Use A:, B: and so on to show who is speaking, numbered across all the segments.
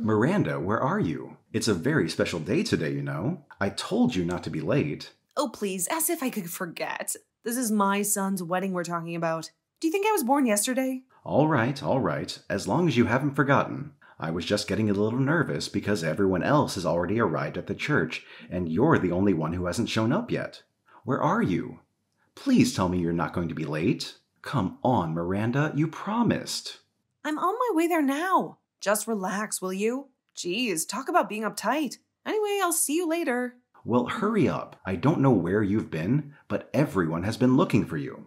A: Miranda, where are you? It's a very special day today, you know. I told you not to be late.
B: Oh, please, as if I could forget. This is my son's wedding we're talking about. Do you think I was born yesterday?
A: All right, as long as you haven't forgotten. I was just getting a little nervous because everyone else has already arrived at the church, and you're the only one who hasn't shown up yet. Where are you? Please tell me you're not going to be late. Come on, Miranda, you promised.
B: I'm on my way there now. Just relax, will you? Geez, talk about being uptight. Anyway, I'll see you later.
A: Well, hurry up. I don't know where you've been, but everyone has been looking for you.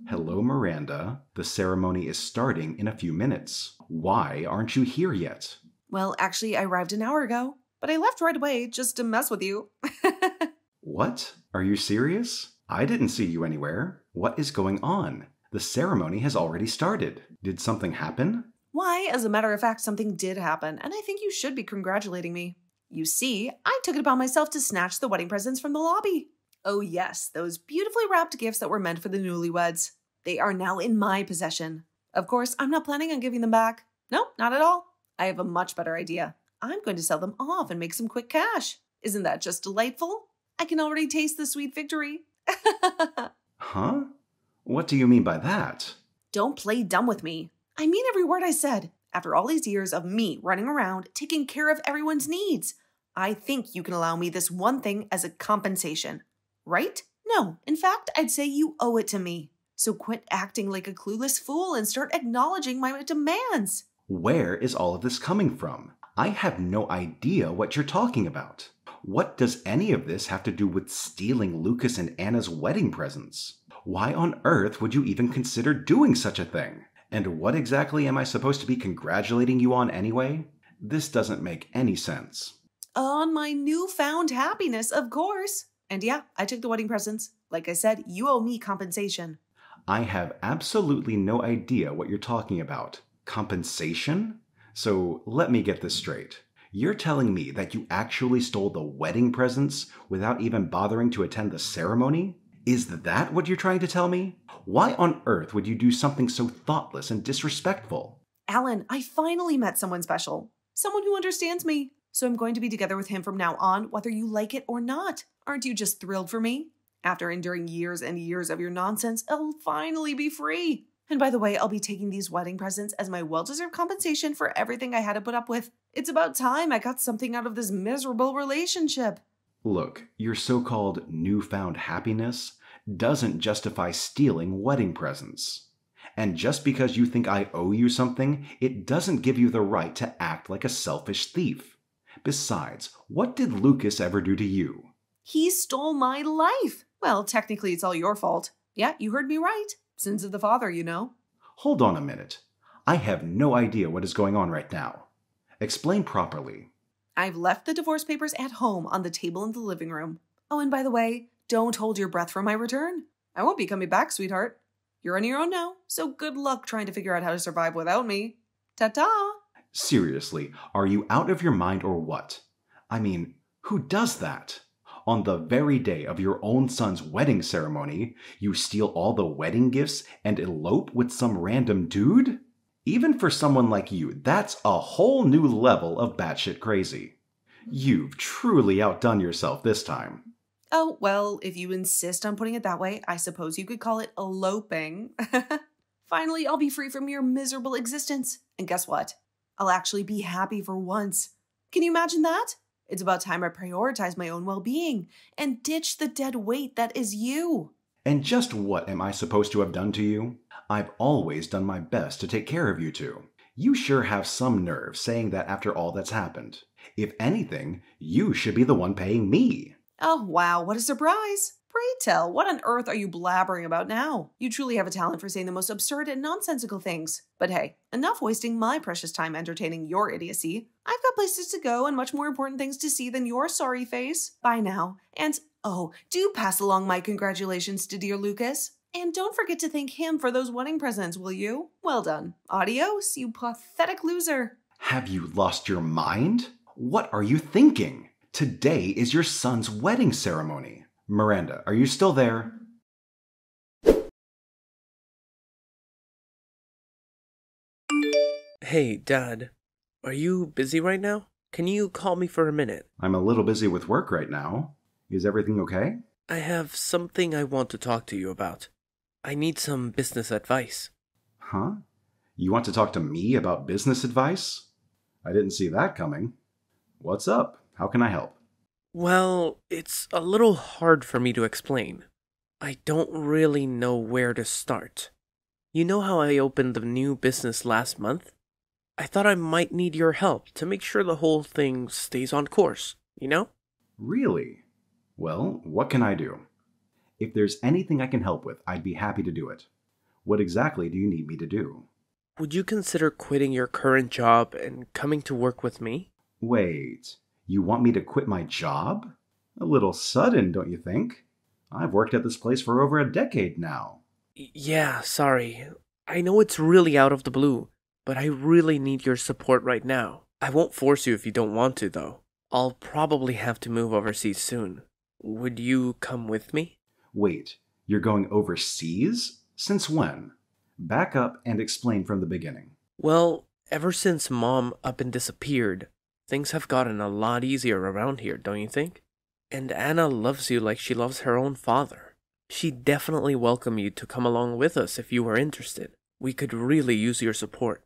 A: Hello, Miranda. The ceremony is starting in a few minutes. Why aren't you here yet?
B: Well, actually, I arrived an hour ago, but I left right away just to mess with you.
A: What? Are you serious? I didn't see you anywhere. What is going on? The ceremony has already started. Did something happen?
B: Why, as a matter of fact, something did happen, and I think you should be congratulating me. You see, I took it upon myself to snatch the wedding presents from the lobby. Oh yes, those beautifully wrapped gifts that were meant for the newlyweds. They are now in my possession. Of course, I'm not planning on giving them back. No, not at all. I have a much better idea. I'm going to sell them off and make some quick cash. Isn't that just delightful? I can already taste the sweet victory.
A: Huh? What do you mean by that?
B: Don't play dumb with me. I mean every word I said. After all these years of me running around, taking care of everyone's needs, I think you can allow me this one thing as a compensation. Right? No, in fact, I'd say you owe it to me. So quit acting like a clueless fool and start acknowledging my demands.
A: Where is all of this coming from? I have no idea what you're talking about. What does any of this have to do with stealing Lucas and Anna's wedding presents? Why on earth would you even consider doing such a thing? And what exactly am I supposed to be congratulating you on anyway? This doesn't make any sense.
B: On my newfound happiness, of course. And yeah, I took the wedding presents. Like I said, you owe me compensation.
A: I have absolutely no idea what you're talking about. Compensation? So let me get this straight. You're telling me that you actually stole the wedding presents without even bothering to attend the ceremony? Is that what you're trying to tell me? Why on earth would you do something so thoughtless and disrespectful?
B: Alan, I finally met someone special. Someone who understands me. So I'm going to be together with him from now on, whether you like it or not. Aren't you just thrilled for me? After enduring years and years of your nonsense, I'll finally be free. And by the way, I'll be taking these wedding presents as my well-deserved compensation for everything I had to put up with. It's about time I got something out of this miserable relationship.
A: Look, your so-called newfound happiness doesn't justify stealing wedding presents. And just because you think I owe you something, it doesn't give you the right to act like a selfish thief. Besides, what did Lucas ever do to you?
B: He stole my life. Well, technically, it's all your fault. Yeah, you heard me right. Sins of the father, you know.
A: Hold on a minute. I have no idea what is going on right now. Explain properly.
B: I've left the divorce papers at home on the table in the living room. Oh, and by the way, don't hold your breath for my return. I won't be coming back, sweetheart. You're on your own now, so good luck trying to figure out how to survive without me. Ta-ta!
A: Seriously, are you out of your mind or what? I mean, who does that? On the very day of your own son's wedding ceremony, you steal all the wedding gifts and elope with some random dude? Even for someone like you, that's a whole new level of batshit crazy. You've truly outdone yourself this time.
B: Oh, well, if you insist on putting it that way, I suppose you could call it eloping. Finally, I'll be free from your miserable existence. And guess what? I'll actually be happy for once. Can you imagine that? It's about time I prioritize my own well-being and ditch the dead weight that is you.
A: And just what am I supposed to have done to you? I've always done my best to take care of you two. You sure have some nerve saying that after all that's happened. If anything, you should be the one paying me.
B: Oh, wow, what a surprise. Pray tell, what on earth are you blabbering about now? You truly have a talent for saying the most absurd and nonsensical things. But hey, enough wasting my precious time entertaining your idiocy. I've got places to go and much more important things to see than your sorry face. Bye now. And, oh, do pass along my congratulations to dear Lucas. And don't forget to thank him for those wedding presents, will you? Well done. Adios, you pathetic loser.
A: Have you lost your mind? What are you thinking? Today is your son's wedding ceremony. Miranda, are you still there?
C: Hey, Dad. Are you busy right now? Can you call me for a minute?
A: I'm a little busy with work right now. Is everything okay?
C: I have something I want to talk to you about. I need some business advice.
A: Huh? You want to talk to me about business advice? I didn't see that coming. What's up? How can I help?
C: Well, it's a little hard for me to explain. I don't really know where to start. You know how I opened the new business last month? I thought I might need your help to make sure the whole thing stays on course, you know?
A: Really? Well, what can I do? If there's anything I can help with, I'd be happy to do it. What exactly do you need me to do?
C: Would you consider quitting your current job and coming to work with me?
A: Wait, you want me to quit my job? A little sudden, don't you think? I've worked at this place for over a decade now.
C: Yeah, sorry. I know it's really out of the blue, but I really need your support right now. I won't force you if you don't want to, though. I'll probably have to move overseas soon. Would you come with me?
A: Wait, you're going overseas? Since when? Back up and explain from the beginning.
C: Well, ever since Mom up and disappeared, things have gotten a lot easier around here, don't you think? And Anna loves you like she loves her own father. She'd definitely welcome you to come along with us if you were interested. We could really use your support.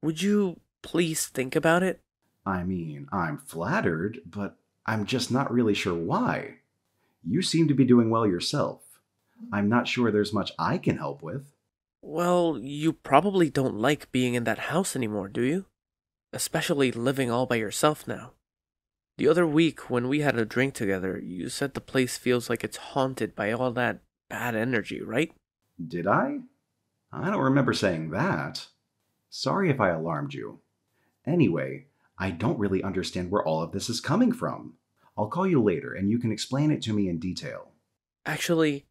C: Would you please think about it?
A: I mean, I'm flattered, but I'm just not really sure why. You seem to be doing well yourself. I'm not sure there's much I can help with.
C: Well, you probably don't like being in that house anymore, do you? Especially living all by yourself now. The other week, when we had a drink together, you said the place feels like it's haunted by all that bad energy, right?
A: Did I? I don't remember saying that. Sorry if I alarmed you. Anyway, I don't really understand where all of this is coming from. I'll call you later and you can explain it to me in detail.
C: Actually,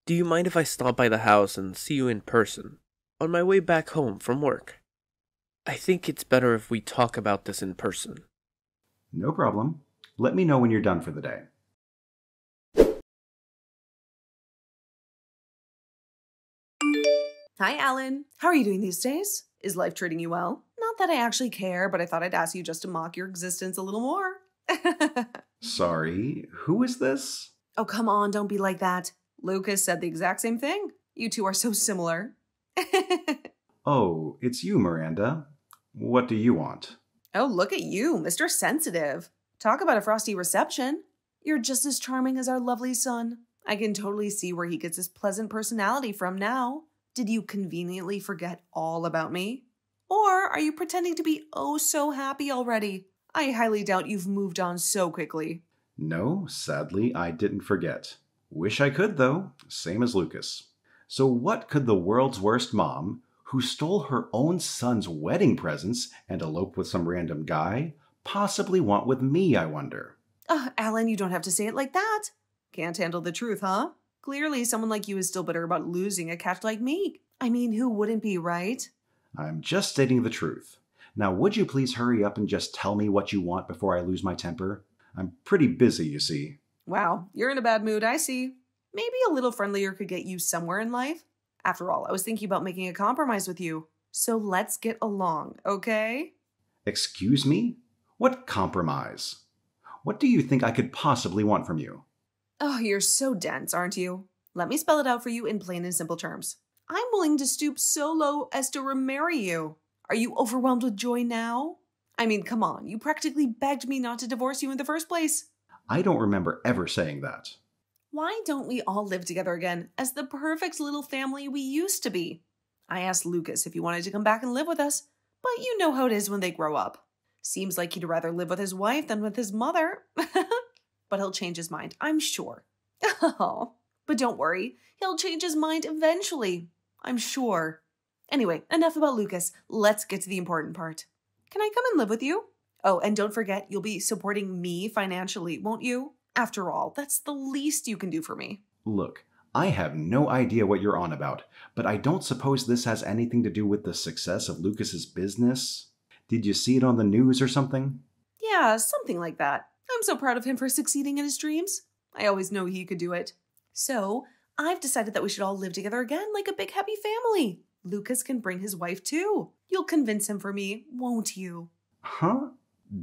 C: do you mind if I stop by the house and see you in person, on my way back home from work? I think it's better if we talk about this in person.
A: No problem. Let me know when you're done for the day.
B: Hi, Alan. How are you doing these days? Is life treating you well? Not that I actually care, but I thought I'd ask you just to mock your existence a little more.
A: Sorry, who is this?
B: Oh, come on, don't be like that. Lucas said the exact same thing. You two are so similar.
A: Oh, it's you, Miranda. What do you want?
B: Oh, look at you, Mr. Sensitive. Talk about a frosty reception. You're just as charming as our lovely son. I can totally see where he gets his pleasant personality from now. Did you conveniently forget all about me? Or are you pretending to be oh so happy already? I highly doubt you've moved on so quickly.
A: No, sadly, I didn't forget. Wish I could, though, same as Lucas. So what could the world's worst mom, who stole her own son's wedding presents and eloped with some random guy, possibly want with me, I wonder?
B: Alan, you don't have to say it like that. Can't handle the truth, huh? Clearly, someone like you is still bitter about losing a cat like me. I mean, who wouldn't be, right?
A: I'm just stating the truth. Now, would you please hurry up and just tell me what you want before I lose my temper? I'm pretty busy, you see.
B: Wow, you're in a bad mood, I see. Maybe a little friendlier could get you somewhere in life. After all, I was thinking about making a compromise with you. So let's get along, okay?
A: Excuse me? What compromise? What do you think I could possibly want from you?
B: Oh, you're so dense, aren't you? Let me spell it out for you in plain and simple terms. I'm willing to stoop so low as to remarry you. Are you overwhelmed with joy now? I mean, come on, you practically begged me not to divorce you in the first place.
A: I don't remember ever saying that.
B: Why don't we all live together again as the perfect little family we used to be? I asked Lucas if he wanted to come back and live with us, but you know how it is when they grow up. Seems like he'd rather live with his wife than with his mother. But he'll change his mind, I'm sure. Oh, but don't worry, he'll change his mind eventually. I'm sure. Anyway, enough about Lucas. Let's get to the important part. Can I come and live with you? Oh, and don't forget, you'll be supporting me financially, won't you? After all, that's the least you can do for me.
A: Look, I have no idea what you're on about, but I don't suppose this has anything to do with the success of Lucas's business? Did you see it on the news or something?
B: Yeah, something like that. I'm so proud of him for succeeding in his dreams. I always knew he could do it. So, I've decided that we should all live together again like a big happy family. Lucas can bring his wife too. You'll convince him for me, won't you?
A: Huh?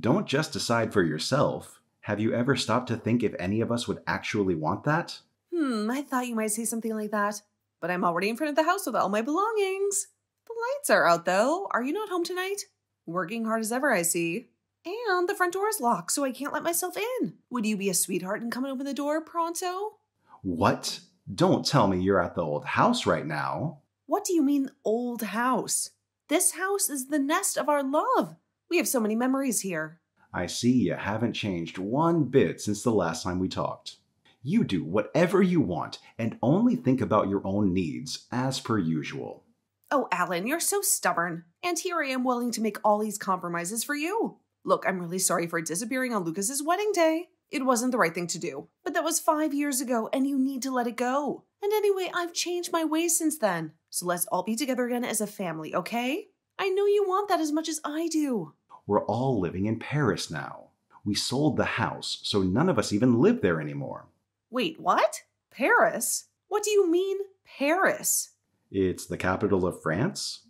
A: Don't just decide for yourself. Have you ever stopped to think if any of us would actually want that?
B: I thought you might say something like that. But I'm already in front of the house with all my belongings. The lights are out, though. Are you not home tonight? Working hard as ever, I see. And the front door is locked, so I can't let myself in. Would you be a sweetheart and come and open the door pronto?
A: What? Don't tell me you're at the old house right now.
B: What do you mean, old house? This house is the nest of our love. We have so many memories here.
A: I see you haven't changed one bit since the last time we talked. You do whatever you want and only think about your own needs, as per usual.
B: Oh, Alan, you're so stubborn. And here I am willing to make all these compromises for you. Look, I'm really sorry for disappearing on Lucas's wedding day. It wasn't the right thing to do. But that was 5 years ago, and you need to let it go. And anyway, I've changed my ways since then. So let's all be together again as a family, okay? I know you want that as much as I do.
A: We're all living in Paris now. We sold the house, so none of us even live there anymore.
B: Wait, what? Paris? What do you mean, Paris?
A: It's the capital of France?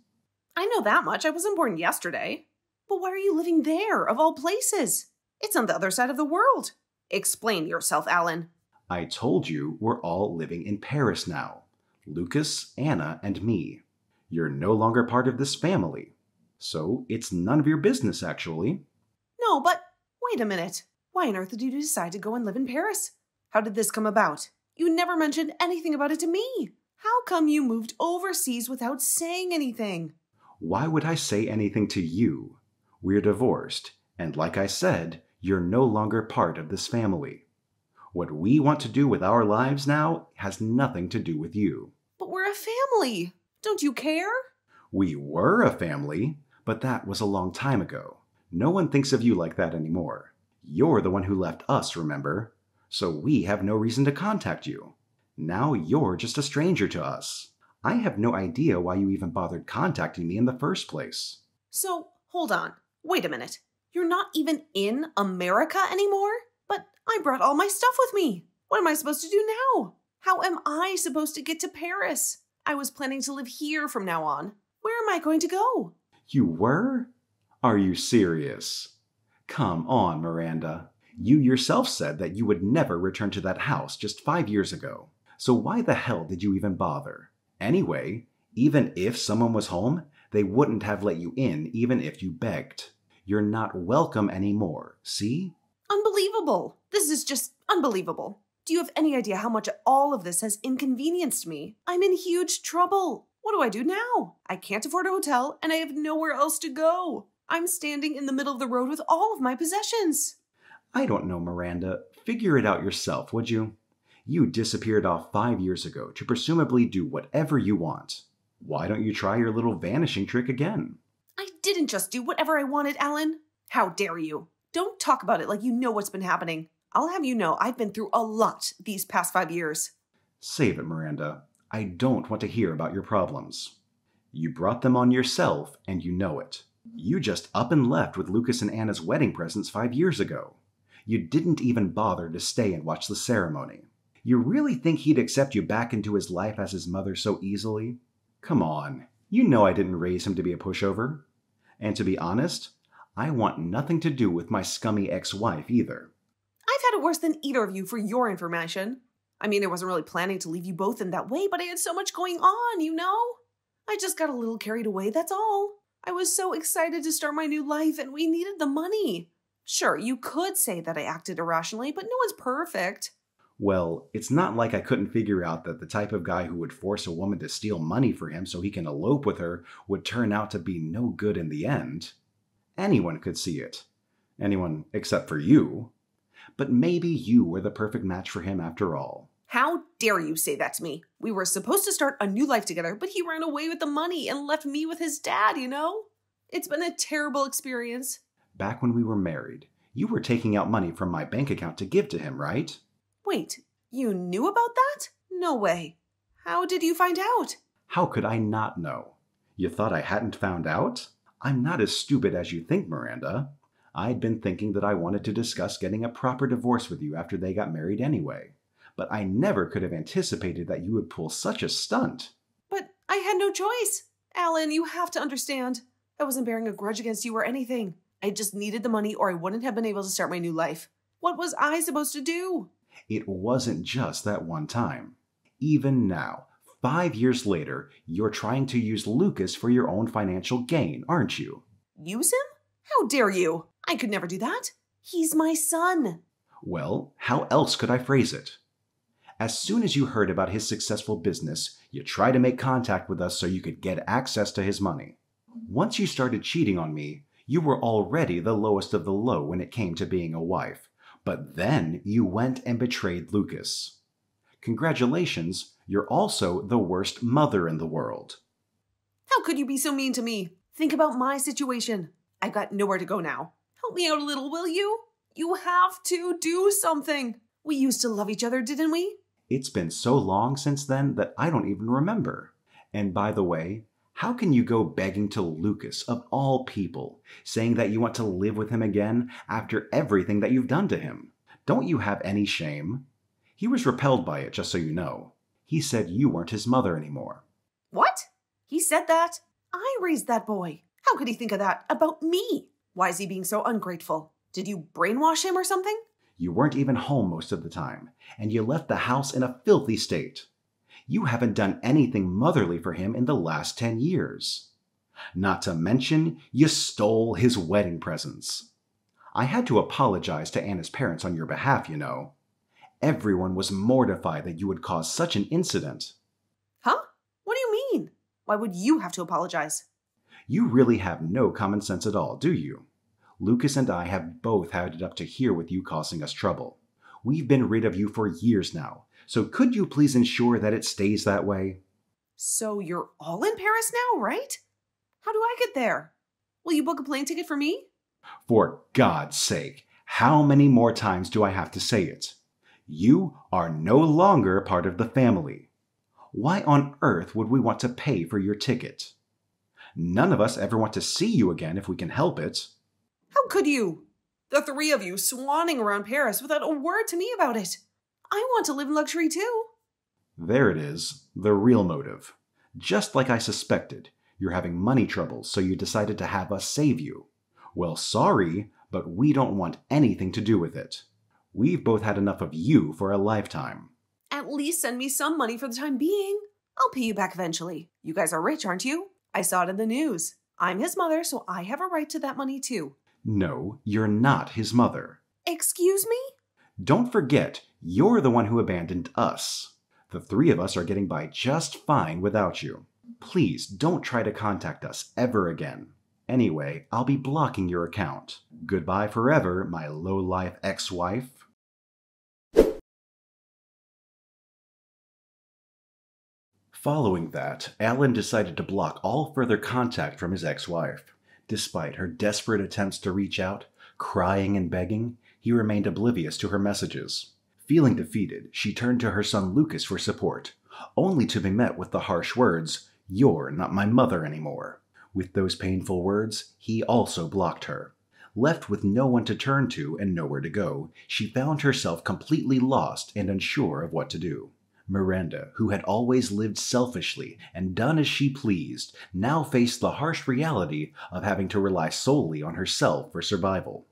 B: I know that much. I wasn't born yesterday. But why are you living there, of all places? It's on the other side of the world. Explain yourself, Alan.
A: I told you we're all living in Paris now. Lucas, Anna, and me. You're no longer part of this family. So it's none of your business, actually.
B: No, but wait a minute. Why on earth did you decide to go and live in Paris? How did this come about? You never mentioned anything about it to me. How come you moved overseas without saying anything?
A: Why would I say anything to you? We're divorced, and like I said, you're no longer part of this family. What we want to do with our lives now has nothing to do with you.
B: But we're a family. Don't you care?
A: We were a family, but that was a long time ago. No one thinks of you like that anymore. You're the one who left us, remember? So we have no reason to contact you. Now you're just a stranger to us. I have no idea why you even bothered contacting me in the first place.
B: So, hold on. Wait a minute. You're not even in America anymore? But I brought all my stuff with me. What am I supposed to do now? How am I supposed to get to Paris? I was planning to live here from now on. Where am I going to go?
A: You were? Are you serious? Come on, Miranda. You yourself said that you would never return to that house just 5 years ago. So why the hell did you even bother? Anyway, even if someone was home, they wouldn't have let you in even if you begged. You're not welcome anymore, see?
B: Unbelievable. This is just unbelievable. Do you have any idea how much all of this has inconvenienced me? I'm in huge trouble. What do I do now? I can't afford a hotel and I have nowhere else to go. I'm standing in the middle of the road with all of my possessions.
A: I don't know, Miranda. Figure it out yourself, would you? You disappeared off 5 years ago to presumably do whatever you want. Why don't you try your little vanishing trick again?
B: I didn't just do whatever I wanted, Alan. How dare you? Don't talk about it like you know what's been happening. I'll have you know I've been through a lot these past 5 years.
A: Save it, Miranda. I don't want to hear about your problems. You brought them on yourself, and you know it. You just up and left with Lucas and Anna's wedding presents 5 years ago. You didn't even bother to stay and watch the ceremony. You really think he'd accept you back into his life as his mother so easily? Come on, you know I didn't raise him to be a pushover. And to be honest, I want nothing to do with my scummy ex-wife either.
B: I've had it worse than either of you, for your information. I mean, I wasn't really planning to leave you both in that way, but I had so much going on, you know? I just got a little carried away, that's all. I was so excited to start my new life, and we needed the money. Sure, you could say that I acted irrationally, but no one's perfect.
A: Well, it's not like I couldn't figure out that the type of guy who would force a woman to steal money for him so he can elope with her would turn out to be no good in the end. Anyone could see it. Anyone except for you. But maybe you were the perfect match for him after all.
B: How dare you say that to me? We were supposed to start a new life together, but he ran away with the money and left me with his dad, you know? It's been a terrible experience.
A: Back when we were married, you were taking out money from my bank account to give to him, right?
B: Wait, you knew about that? No way. How did you find out?
A: How could I not know? You thought I hadn't found out? I'm not as stupid as you think, Miranda. I'd been thinking that I wanted to discuss getting a proper divorce with you after they got married anyway. But I never could have anticipated that you would pull such a stunt.
B: But I had no choice. Alan, you have to understand. I wasn't bearing a grudge against you or anything. I just needed the money or I wouldn't have been able to start my new life. What was I supposed to do?
A: It wasn't just that one time. Even now, 5 years later, you're trying to use Lucas for your own financial gain, aren't you?
B: Use him? How dare you? I could never do that. He's my son.
A: Well, how else could I phrase it? As soon as you heard about his successful business, you tried to make contact with us so you could get access to his money. Once you started cheating on me, you were already the lowest of the low when it came to being a wife. But then you went and betrayed Lucas. Congratulations, you're also the worst mother in the world.
B: How could you be so mean to me? Think about my situation. I've got nowhere to go now. Help me out a little, will you? You have to do something. We used to love each other, didn't we?
A: It's been so long since then that I don't even remember. And by the way, how can you go begging to Lucas, of all people, saying that you want to live with him again after everything that you've done to him? Don't you have any shame? He was repelled by it, just so you know. He said you weren't his mother anymore.
B: What? He said that? I raised that boy. How could he think of that about me? Why is he being so ungrateful? Did you brainwash him or something?
A: You weren't even home most of the time, and you left the house in a filthy state. You haven't done anything motherly for him in the last 10 years. Not to mention, you stole his wedding presents. I had to apologize to Anna's parents on your behalf, you know. Everyone was mortified that you would cause such an incident.
B: Huh? What do you mean? Why would you have to apologize?
A: You really have no common sense at all, do you? Lucas and I have both had it up to here with you causing us trouble. We've been rid of you for years now, so could you please ensure that it stays that way?
B: So you're all in Paris now, right? How do I get there? Will you book a plane ticket for me?
A: For God's sake, how many more times do I have to say it? You are no longer part of the family. Why on earth would we want to pay for your ticket? None of us ever want to see you again if we can help it.
B: How could you? The three of you swanning around Paris without a word to me about it. I want to live in luxury too.
A: There it is, the real motive. Just like I suspected, you're having money troubles, so you decided to have us save you. Well, sorry, but we don't want anything to do with it. We've both had enough of you for a lifetime.
B: At least send me some money for the time being. I'll pay you back eventually. You guys are rich, aren't you? I saw it in the news. I'm his mother, so I have a right to that money too.
A: No, you're not his mother.
B: Excuse me?
A: Don't forget, you're the one who abandoned us. The three of us are getting by just fine without you. Please don't try to contact us ever again. Anyway, I'll be blocking your account. Goodbye forever, my low-life ex-wife. Following that, Alan decided to block all further contact from his ex-wife. Despite her desperate attempts to reach out, crying and begging, he remained oblivious to her messages. Feeling defeated, she turned to her son Lucas for support, only to be met with the harsh words, "You're not my mother anymore." With those painful words, he also blocked her. Left with no one to turn to and nowhere to go, she found herself completely lost and unsure of what to do. Miranda, who had always lived selfishly and done as she pleased, now faced the harsh reality of having to rely solely on herself for survival.